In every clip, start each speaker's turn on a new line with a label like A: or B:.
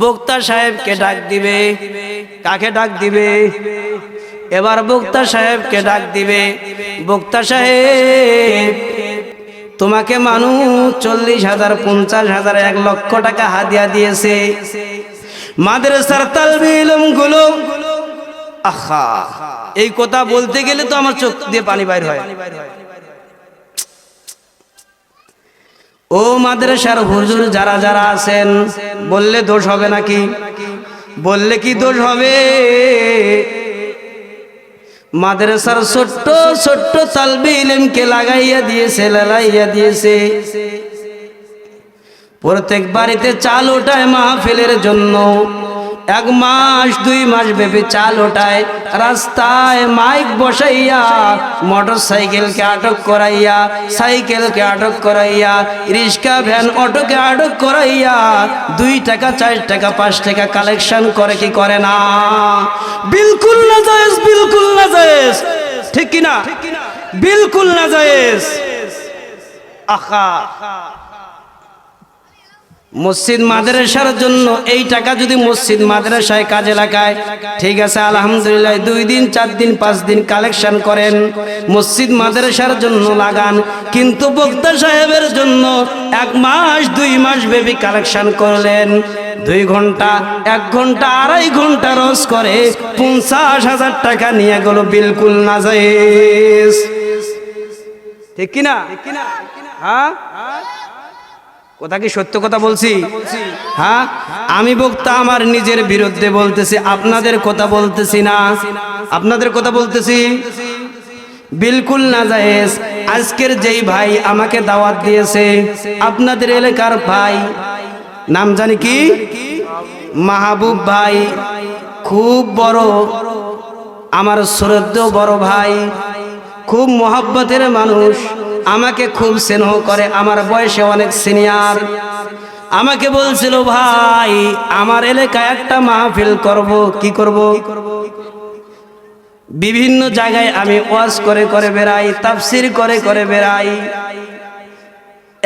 A: বক্তা সাহেবকে ডাক দিবে। কাকে ডাক দিবে? এবার বক্তা সাহেবকে ডাক দিবে। বক্তা সাহেব, তোমাকে মানুষ 40,000, 50,000, 1 লক্ষ টাকা হাদিয়া দিয়েছে। মাদ্রাসার তালবে ইলম গুলো, আহা, এই কথা বলতে গেলে তো আমার চোখ দিয়ে পানি বাইর হয়। ও মাদ্রাসার হুজুর যারা যারা আছেন, বললে দোষ হবে নাকি? বললে কি দোষ হবে? মাদ্রাসার ছোট্ট ছোট্ট তালবে ইলমকে লাগাইয়া দিয়েছে, লালাইয়া দিয়েছে। প্রত্যেক বাড়িতে চাল ওঠায় মাহফিলের জন্য। 1 মাস 2 মাস ব্যাপী চাল ওঠায়। রাস্তায় মাইক বসাইয়া, মোটর সাইকেলকে আটক করাইয়া, সাইকেলকে আটক করাইয়া, রিক্সা ভ্যান অটোকে আটক করাইয়া 2 টাকা 4 টাকা 5 টাকা কালেকশন করে কি করে না? বিলকুল না জায়েজ, বিলকুল না জায়েজ, ঠিক কি না? বিলকুল না জায়েজ। আহা, মসজিদ মাদ্রাসার জন্য এই টাকা যদি মসজিদ মাদ্রাসায় কাজে লাগায়, ঠিক আছে, আলহামদুলিল্লাহ। 2 দিন 4 দিন 5 দিন কালেকশন করেন, মসজিদ মাদ্রাসার জন্য লাগান। কিন্তু বক্তা সাহেবের জন্য 1 মাস 2 মাস ব্যাপী কালেকশন করলেন। 2 ঘন্টা 1 ঘন্টা 2.5 ঘন্টা রোজ করে 50,000 টাকা নিয়ে গেল। বিলকুল না জায়েজ, ঠিক কিনা? হ্যাঁ, কথা কি সত্য কথা বলছি? হ্যাঁ, আমি বক্তা আমার নিজের বিরুদ্ধে বলতেছি, আপনাদের কথা বলতেছি না, আপনাদের কথা বলতেছি। বিলকুল না জায়েজ। আজকের যেই ভাই আমাকে দাওয়াত দিয়েছে, আপনাদের এলাকার ভাই, নাম জানি কি, মাহবুব ভাই, খুব বড় আমার শ্রদ্ধেয় বড় ভাই, খুব মহব্বতের মানুষ, আমাকে খুব স্নেহ করে, আমার বয়সে অনেক সিনিয়র। আমাকে বলছিল, ভাই আমার এলাকায় একটা মাহফিল করব। কি করব? বিভিন্ন জায়গায় আমি ওয়াজ করে করে বেড়াই, তাফসীর করে করে বেড়াই।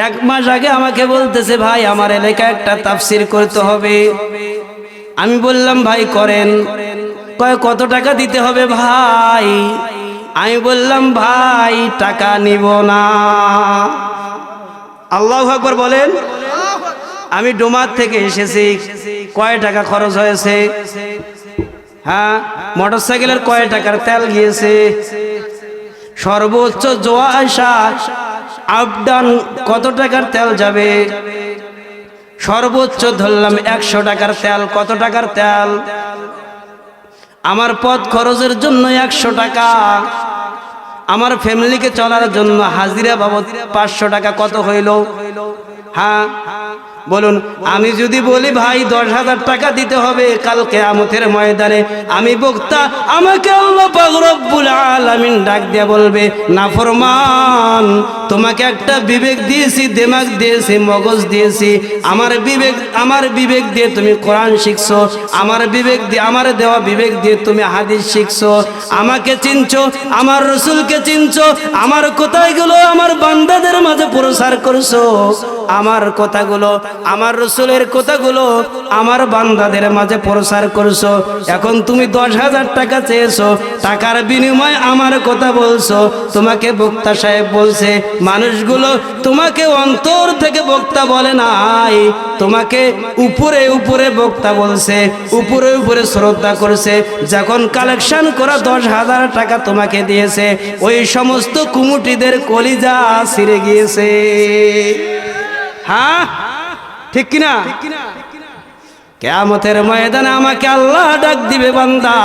A: 1 মাস আগে আমাকে বলতেছে, ভাই আমার এলাকায় একটা তাফসীর করতে হবে। আমি বললাম, ভাই করেন। কয় কত টাকা দিতে হবে ভাই? আমি বললাম, ভাই টাকা নিব না। আল্লাহু আকবার বলেন। আমি ডোমার থেকে এসেছি, কয় টাকা খরচ হয়েছে? হ্যাঁ, মোটর সাইকেলের কয় টাকার তেল গিয়েছে? সর্বোচ্চ যাওয়া আসা আপ ডাউন কত টাকার তেল যাবে? সর্বোচ্চ ধরলাম 100 টাকার তেল। কত টাকার তেল? আমার পথ খরচের জন্য 100 টাকা, আমার ফ্যামিলিকে চলার জন্য হাজিরা বাবদ 500 টাকা। কত হইল? হ্যাঁ বলুন। আমি যদি বলি ভাই 10,000 টাকা দিতে হবে কাল কিয়ামতের ময়দানে, আমি বক্তা, আমাকে আল্লাহ পাক রব্বুল আলামিন ডাক দিয়ে বলবে, নাফরমান, তোমাকে একটা বিবেক দিয়েছি, দিমাগ দিয়েছি, মগজ দিয়েছি। আমার বিবেক দিয়ে তুমি কোরআন শিখছো, আমার বিবেক দিয়ে, আমার দেওয়া বিবেক দিয়ে তুমি হাদিস শিখছো, আমাকে চিনছো, আমার রাসূলকে চিনছো, আমার কথাগুলো আমার বান্দাদের মাঝে প্রচার করছো, আমার কথাগুলো, আমার রাসূলের কথাগুলো আমার বান্দাদের মাঝে প্রচার করছো। এখন তুমি 10,000 টাকা চেয়েছো, টাকার বিনিময়ে আমার কথা বলছো। তোমাকে বক্তা সাহেব বলছে, মানুষগুলো তোমাকে অন্তর থেকে বক্তা বলে নাই, তোমাকে উপরে উপরে বক্তা বলছে, উপরে উপরে শ্রদ্ধা করছে। যখন কালেকশন করা 10,000 টাকা তোমাকে দিয়েছে, ওই সমস্ত কুমুটিদের কলিজা ছিঁড়ে গিয়েছে। হ্যাঁ, ঠিক কিনা? কিয়ামতের ময়দানে আমাকে আল্লাহ ডাক দিবে, বান্দা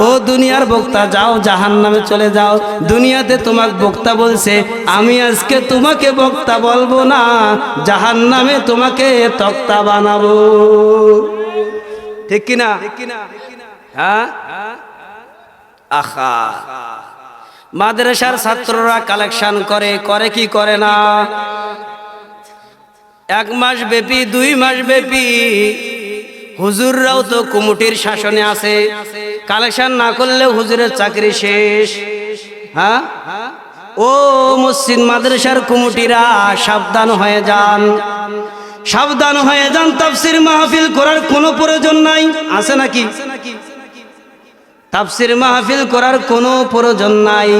A: ও দুনিয়ার বক্তা, যাও জাহান্নামে চলে যাও। দুনিয়াতে তোমাকে বক্তা বলছে, আমি আজকে তোমাকে বক্তা বলবো না, জাহান্নামে তোমাকে তক্তা বানাবো। ঠিক কিনা? হ্যাঁ, আহা, মাদ্রাসার ছাত্ররা কালেকশন করে, করে কি করে না? 1 মাস ব্যাপী, 2 মাস ব্যাপী হুজুররাও তো কমিটির শাসনে আছে, কালেকশন না করলে হুজুরের চাকরি শেষ। হ্যাঁ, ও মসজিদ মাদ্রাসার কমিটিরা সাবধান হয়ে যান, সাবধান হয়ে যান, তাফসীর মাহফিল করার কোনো প্রয়োজন নাই। আছে নাকি? তাফসীর মাহফিল করার কোনো প্রয়োজন নাই।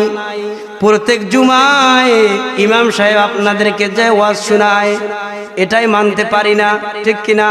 A: প্রত্যেক জুমায় ইমাম সাহেব আপনাদেরকে যে ওয়াজ শোনায়, এটাই মানতে পারি না, ঠিক কিনা?